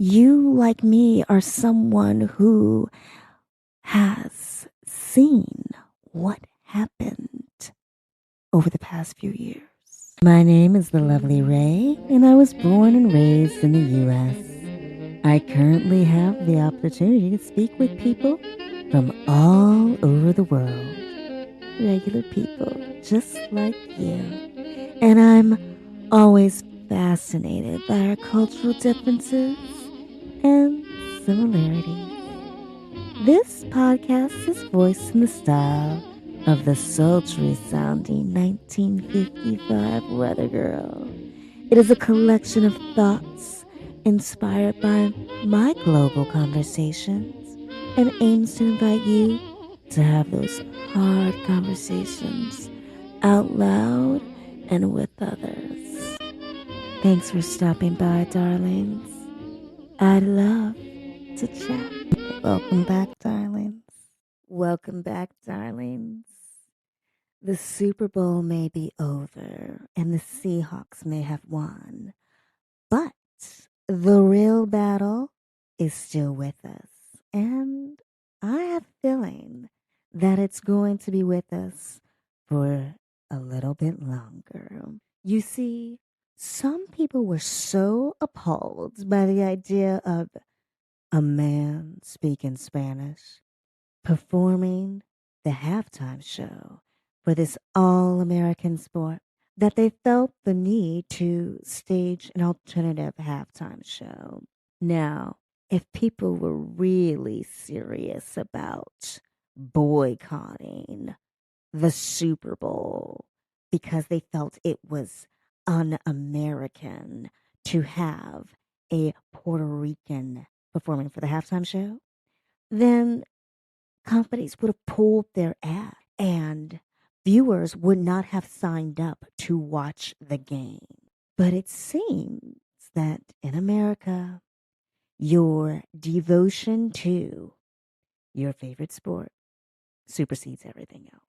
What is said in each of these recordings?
you, like me, are someone who has seen what happened over the past few years. My name is the lovely Ray, and I was born and raised in the U.S. I currently have the opportunity to speak with people from all over the world. Regular people just like you. And I'm always fascinated by our cultural differences and similarities. This podcast is voiced in the style of the sultry sounding 1955 weather girl. It is a collection of thoughts inspired by my global conversations and aims to invite you to have those hard conversations out loud and with others. Thanks for stopping by, darlings. I'd love to chat. Welcome back, darlings. Welcome back, darlings. The Super Bowl may be over and the Seahawks may have won, but the real battle is still with us. And I have a feeling that it's going to be with us for a little bit longer. You see, some people were so appalled by the idea of a man speaking Spanish performing the halftime show for this all American sport that they felt the need to stage an alternative halftime show. Now, if people were really serious about boycotting the Super Bowl because they felt it was un American to have a Puerto Rican performing for the halftime show, then companies would have pulled their ad and viewers would not have signed up to watch the game. But it seems that in America, your devotion to your favorite sport supersedes everything else.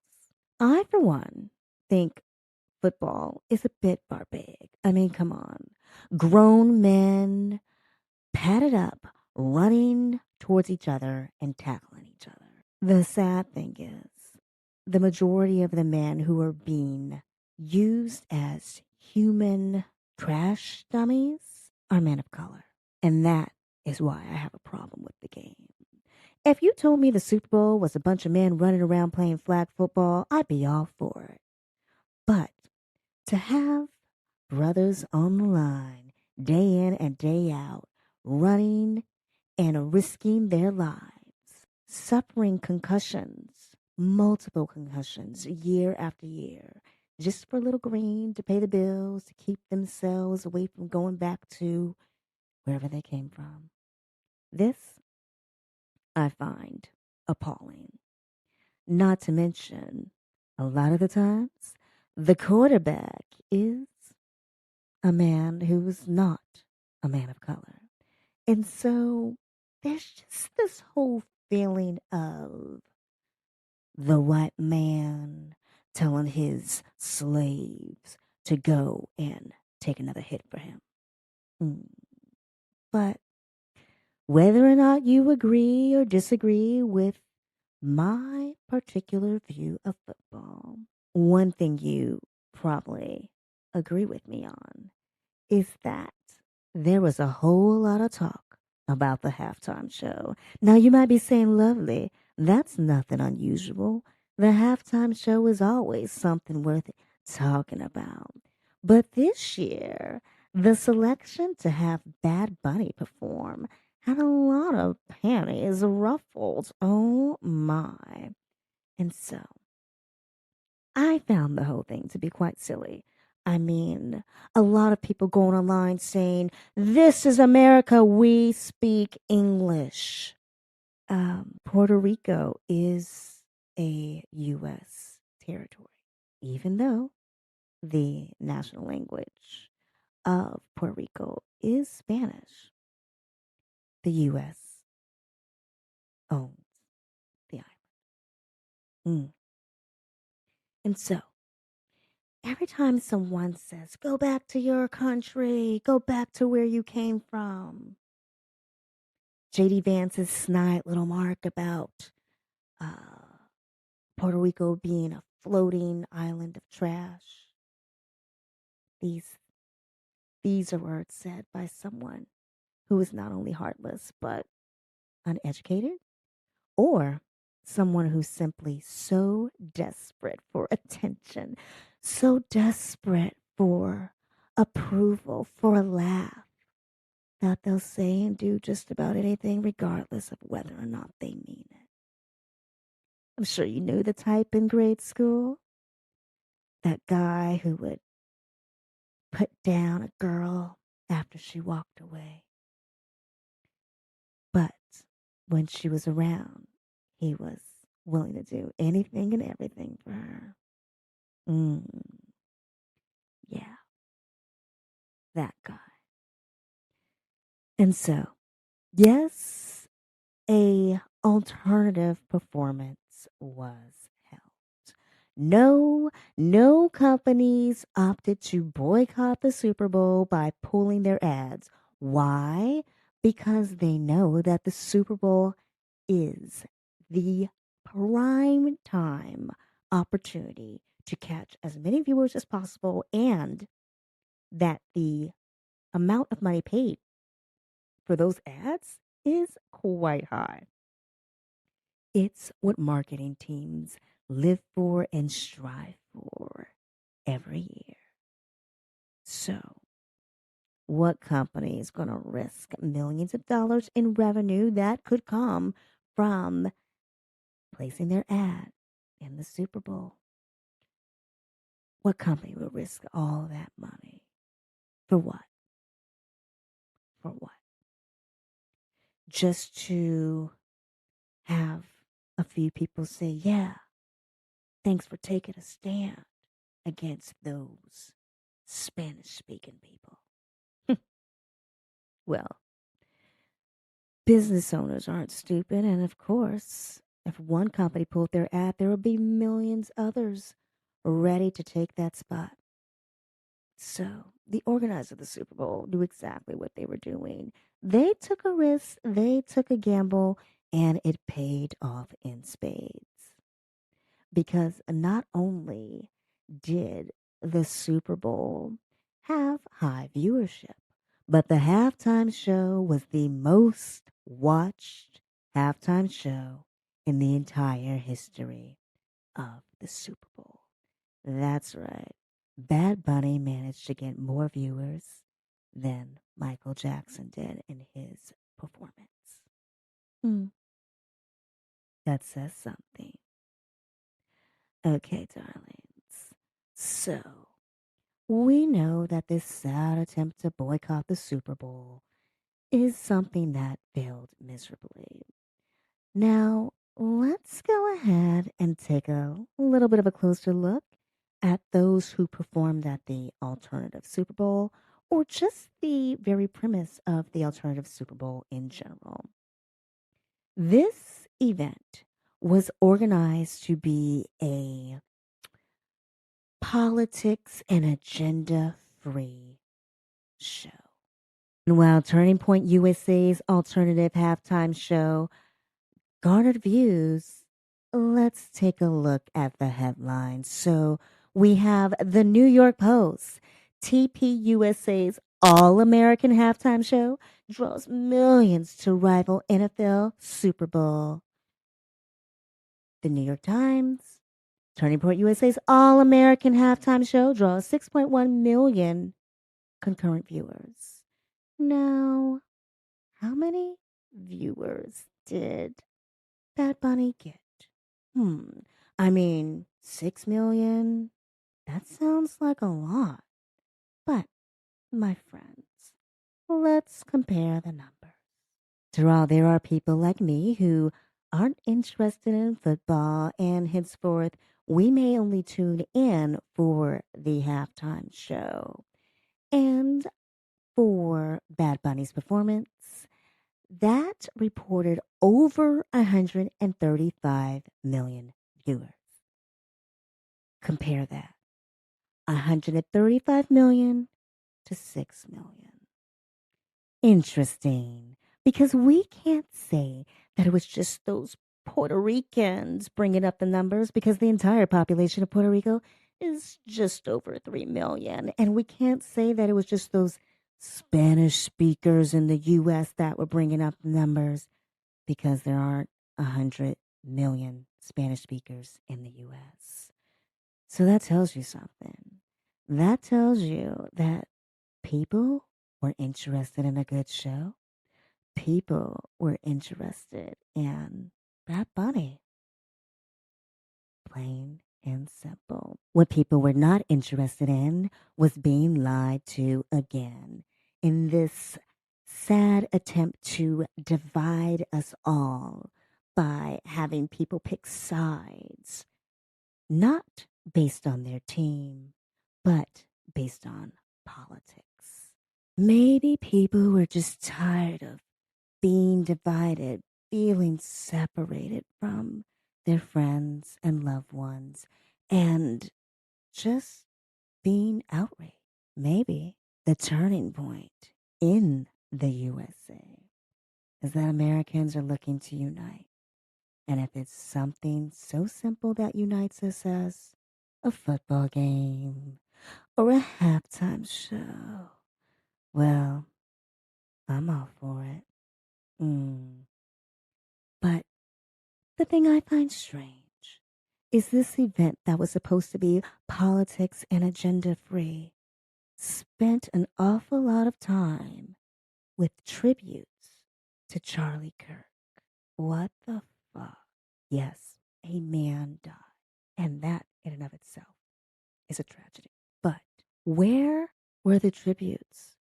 I, for one, think football is a bit barbaric. I mean, come on. Grown men padded up, running towards each other and tackling each other. The sad thing is, the majority of the men who are being used as human trash dummies are men of color. And that is why I have a problem with the game. If you told me the Super Bowl was a bunch of men running around playing flag football, I'd be all for it. But to have brothers on the line, day in and day out, running and risking their lives, suffering concussions, multiple concussions year after year, just for a little green to pay the bills, to keep themselves away from going back to wherever they came from. This I find appalling. Not to mention, a lot of the times, the quarterback is a man who's not a man of color. And so there's just this whole feeling of the white man telling his slaves to go and take another hit for him. Mm. But whether or not you agree or disagree with my particular view of football, one thing you probably agree with me on is that there was a whole lot of talk about the halftime show. Now, you might be saying, Lovely, that's nothing unusual. The halftime show is always something worth talking about. But this year, the selection to have Bad Bunny perform had a lot of panties ruffled. Oh my. And so, I found the whole thing to be quite silly. I mean, a lot of people going online saying, "This is America, we speak English." Puerto Rico is a U.S. territory, even though the national language of Puerto Rico is Spanish. The U.S. owns the island. And so, every time someone says, go back to your country, go back to where you came from, J.D. Vance's snide little mark about uh, Puerto Rico being a floating island of trash. These these are words said by someone who is not only heartless but uneducated, or someone who's simply so desperate for attention, so desperate for approval, for a laugh, that they'll say and do just about anything regardless of whether or not they mean it. I'm sure you knew the type in grade school. That guy who would put down a girl after she walked away. But when she was around, he was willing to do anything and everything for her. Mm, yeah, that guy. And so, yes, a alternative performance was held. No companies opted to boycott the Super Bowl by pulling their ads. Why? Because they know that the Super Bowl is the prime time opportunity to catch as many viewers as possible, and that the amount of money paid for those ads is quite high. It's what marketing teams live for and strive for every year. So, what company is going to risk millions of dollars in revenue that could come from placing their ad in the Super Bowl? What company will risk all that money? For what? For what? Just to have a few people say, yeah, thanks for taking a stand against those Spanish speaking people. Well, business owners aren't stupid, and of course, if one company pulled their ad, there would be millions others ready to take that spot. So, the organizer of the Super Bowl knew exactly what they were doing. They took a risk, they took a gamble, and it paid off in spades. Because not only did the Super Bowl have high viewership, but the halftime show was the most watched halftime show in the entire history of the Super Bowl. That's right. Bad Bunny managed to get more viewers than Michael Jackson did in his performance. Hmm. That says something. Okay, darlings. So, we know that this sad attempt to boycott the Super Bowl is something that failed miserably. Now, let's go ahead and take a little bit of a closer look at those who performed at the alternative Super Bowl, or just the very premise of the alternative Super Bowl in general. This event was organized to be a politics and agenda free show. And while Turning Point USA's alternative halftime show garnered views, let's take a look at the headlines. So we have the New York Post. TPUSA's All American halftime show draws millions to rival NFL Super Bowl. The New York Times. Turning Point USA's All American halftime show draws 6.1 million concurrent viewers. Now, how many viewers did Bad Bunny get? I mean, 6 million? That sounds like a lot. But, my friends, let's compare the numbers. After all, there are people like me who aren't interested in football, and henceforth, we may only tune in for the halftime show. And for Bad Bunny's performance, that reported over 135 million viewers. Compare that. 135 million to 6 million. Interesting. Because we can't say that it was just those Puerto Ricans bringing up the numbers because the entire population of Puerto Rico is just over 3 million. And we can't say that it was just those Spanish speakers in the US that were bringing up the numbers because there aren't 100 million Spanish speakers in the US. So that tells you something. That tells you that people were interested in a good show. People were interested in Bad Bunny. Plain and simple. What people were not interested in was being lied to again in this sad attempt to divide us all by having people pick sides, not based on their team, but based on politics. Maybe people were just tired of being divided, feeling separated from their friends and loved ones, and just being outraged. Maybe the turning point in the USA is that Americans are looking to unite. And if it's something so simple that unites us as a football game or a halftime show, well, I'm all for it. But the thing I find strange is this event that was supposed to be politics and agenda free spent an awful lot of time with tributes to Charlie Kirk. What the fuck? Yes, a man died. And that in and of itself is a tragedy. But where were the tributes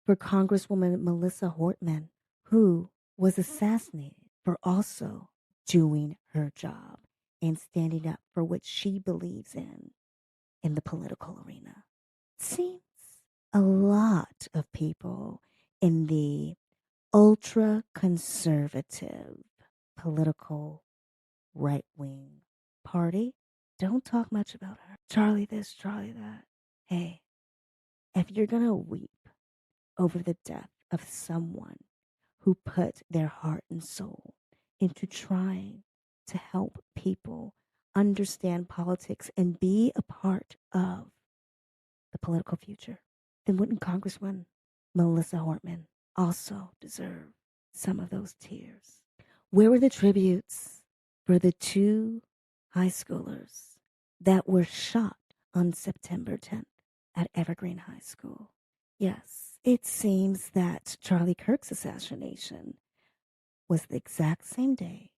for Congresswoman Melissa Hortman, who was assassinated for also doing her job and standing up for what she believes in the political arena? It seems a lot of people in the ultra conservative political right wing party don't talk much about her. Charlie this, Charlie that. Hey, if you're going to weep over the death of someone who put their heart and soul into trying to help people understand politics and be a part of the political future, then wouldn't Congresswoman Melissa Hortman also deserve some of those tears? Where were the tributes for the two high schoolers that were shot on September 10th at Evergreen High School? Yes, it seems that Charlie Kirk's assassination was the exact same day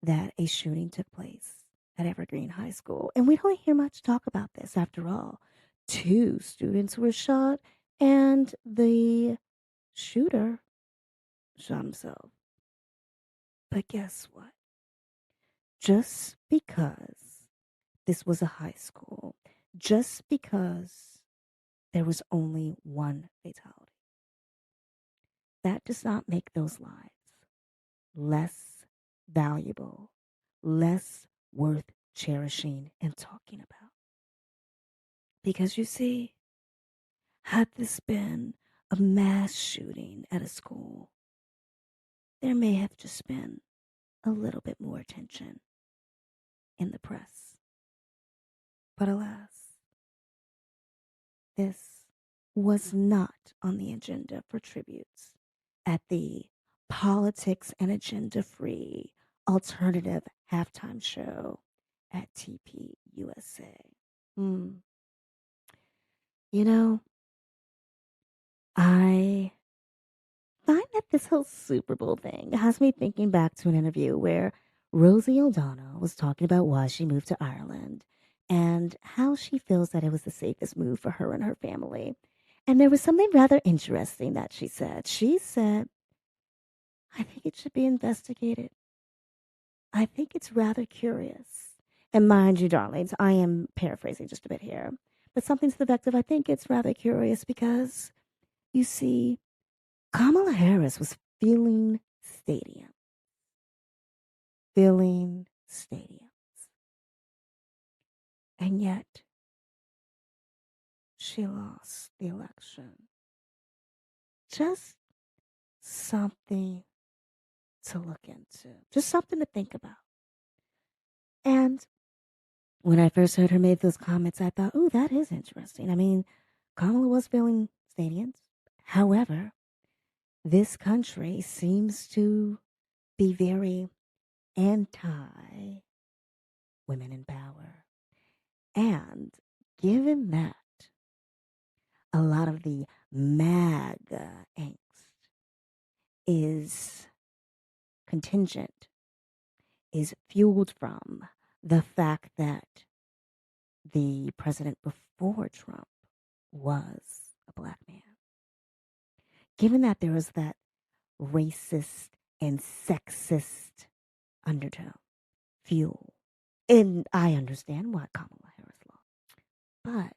that a shooting took place at Evergreen High School. And we don't hear much talk about this after all. Two students were shot, and the shooter shot himself. But guess what? Just because this was a high school, just because there was only one fatality, that does not make those lives less valuable, less worth cherishing and talking about. Because you see, had this been a mass shooting at a school, there may have just been a little bit more attention in the press. But alas, this was not on the agenda for tributes at the politics and agenda free alternative halftime show at TP USA. You know, I find that this whole Super Bowl thing has me thinking back to an interview where Rosie O'Donnell was talking about why she moved to Ireland and how she feels that it was the safest move for her and her family. And there was something rather interesting that she said. She said, I think it should be investigated. I think it's rather curious. And mind you, darlings, I am paraphrasing just a bit here, but something to the effect of I think it's rather curious because, you see, Kamala Harris was filling stadiums. And yet, she lost the election. Just something to look into, just something to think about. And when I first heard her make those comments, I thought, ooh, that is interesting. I mean, Kamala was filling stadiums. However, this country seems to be very anti women in power. And given that a lot of the MAGA angst is contingent, is fueled from the fact that the president before Trump was a black man. Given that there was that racist and sexist undertone, fuel, and I understand why Kamala Harris lost. But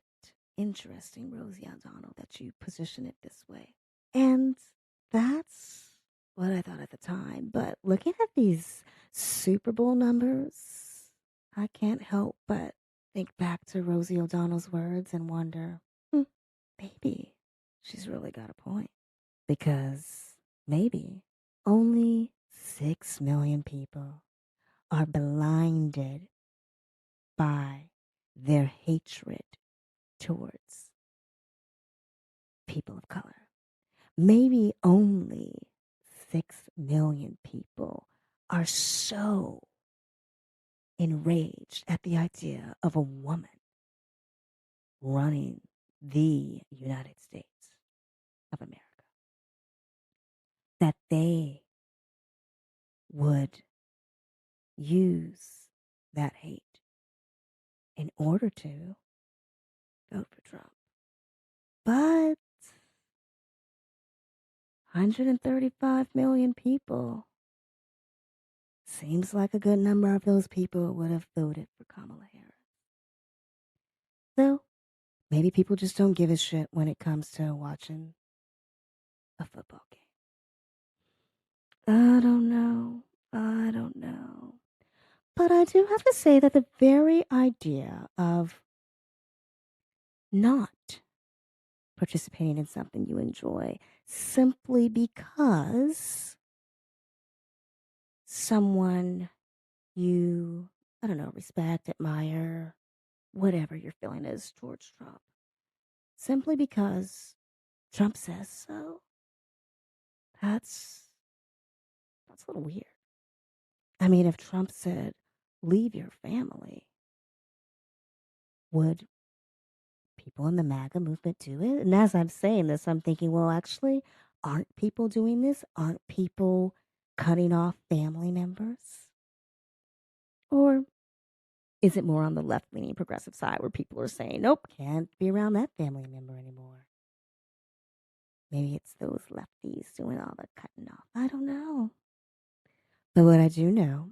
interesting, Rosie O'Donnell, that you position it this way. And that's what I thought at the time. But looking at these Super Bowl numbers, I can't help but think back to Rosie O'Donnell's words and wonder, maybe she's really got a point. Because maybe only 6 million people are blinded by their hatred towards people of color. Maybe only 6 million people are so enraged at the idea of a woman running the United States of America that they would use that hate in order to vote for Trump. But 135 million people seems like a good number of those people would have voted for Kamala Harris. So maybe people just don't give a shit when it comes to watching a football game. I don't know. But I do have to say that the very idea of not participating in something you enjoy simply because someone you, I don't know, respect, admire, whatever your feeling is towards Trump, simply because Trump says so, that's a little weird. I mean, if Trump said, leave your family, would people in the MAGA movement do it? And as I'm saying this, I'm thinking, well, actually, aren't people doing this? Aren't people cutting off family members? Or is it more on the left-leaning progressive side where people are saying, nope, can't be around that family member anymore? Maybe it's those lefties doing all the cutting off. I don't know. But what I do know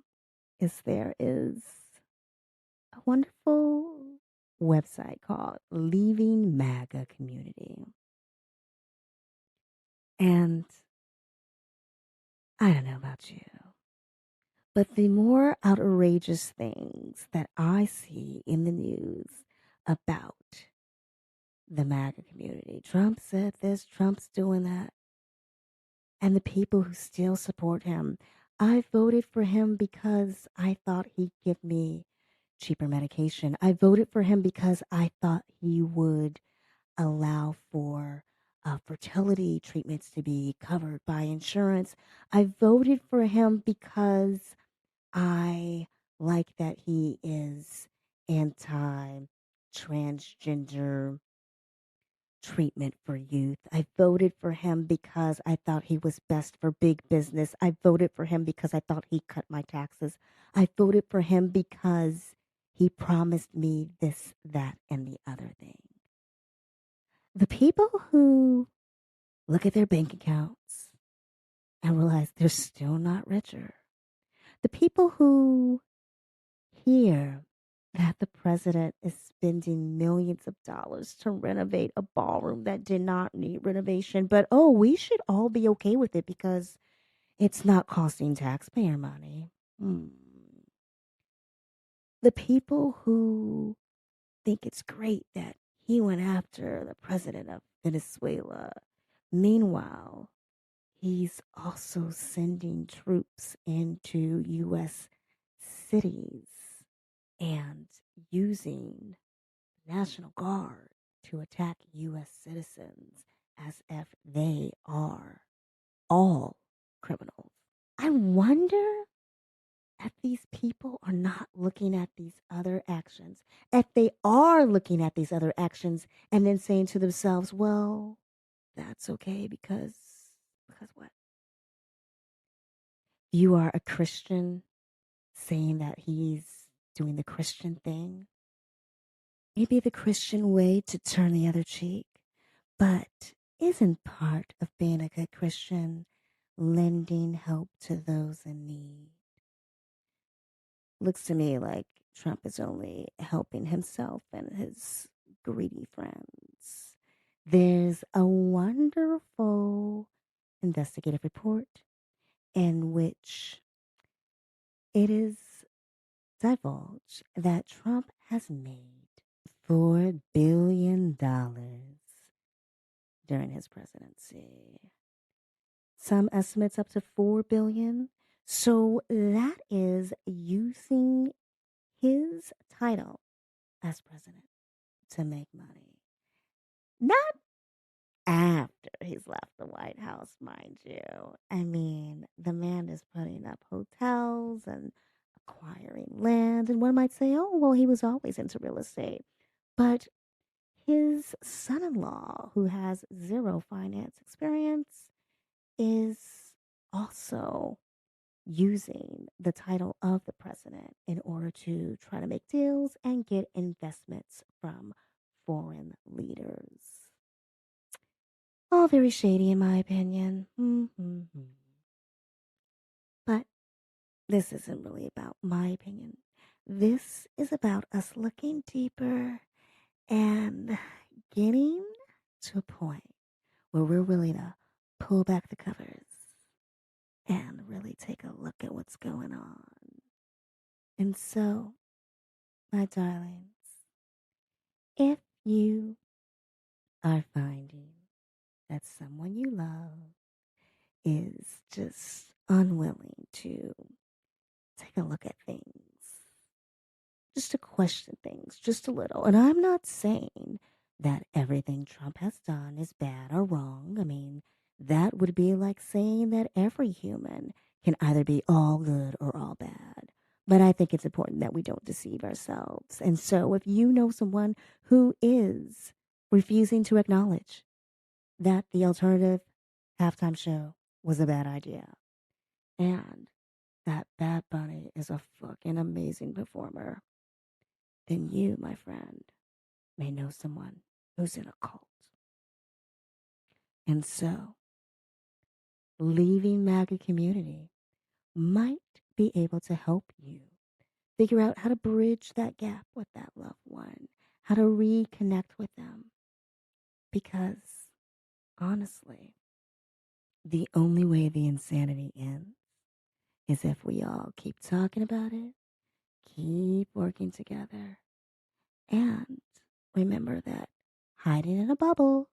is there is a wonderful website called Leaving MAGA Community. And I don't know about you, but the more outrageous things that I see in the news about the MAGA community, Trump said this, Trump's doing that, and the people who still support him. I voted for him because I thought he'd give me cheaper medication. I voted for him because I thought he would allow for fertility treatments to be covered by insurance. I voted for him because I like that he is anti transgender treatment for youth. I voted for him because I thought he was best for big business. I voted for him because I thought he cut my taxes. I voted for him because he promised me this, that, and the other thing. The people who look at their bank accounts and realize they're still not richer. The people who hear that the president is spending millions of dollars to renovate a ballroom that did not need renovation, but oh, we should all be okay with it because it's not costing taxpayer money. The people who think it's great that he went after the president of Venezuela. Meanwhile, he's also sending troops into U.S. cities and using the National Guard to attack U.S. citizens as if they are all criminals. I wonder if these people are not looking at these other actions, if they are looking at these other actions and then saying to themselves, well, that's okay because what? You are a Christian saying that he's doing the Christian thing. Maybe the Christian way to turn the other cheek, but isn't part of being a good Christian lending help to those in need? Looks to me like Trump is only helping himself and his greedy friends. There's a wonderful investigative report in which it is divulged that Trump has made $4 billion during his presidency. Some estimates up to 4 billion. So that is using his title as president to make money. Not after he's left the White House, mind you. I mean, the man is putting up hotels and acquiring land. And one might say, oh, well, he was always into real estate. But his son in law, who has zero finance experience, is also using the title of the president in order to try to make deals and get investments from foreign leaders. All very shady, in my opinion. But this isn't really about my opinion. This is about us looking deeper and getting to a point where we're willing to pull back the covers and really take a look at what's going on. And so, my darlings, if you are finding that someone you love is just unwilling to take a look at things, just to question things just a little. And I'm not saying that everything Trump has done is bad or wrong. I mean, that would be like saying that every human can either be all good or all bad. But I think it's important that we don't deceive ourselves. And so if you know someone who is refusing to acknowledge that the alternative halftime show was a bad idea and that Bad Bunny is a fucking amazing performer, then you, my friend, may know someone who's in a cult. And so, leaving MAGA community might be able to help you figure out how to bridge that gap with that loved one, how to reconnect with them. Because, honestly, the only way the insanity ends is if we all keep talking about it, keep working together, and remember that hiding in a bubble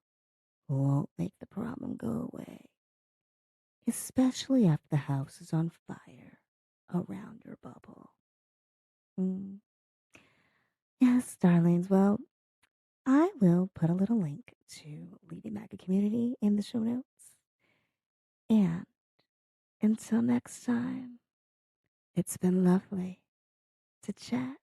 won't make the problem go away, especially if the house is on fire around your bubble. Mm. Yes, darlings. Well, I will put a little link to Lady MAGA Community in the show notes. And until next time, it's been lovely to chat.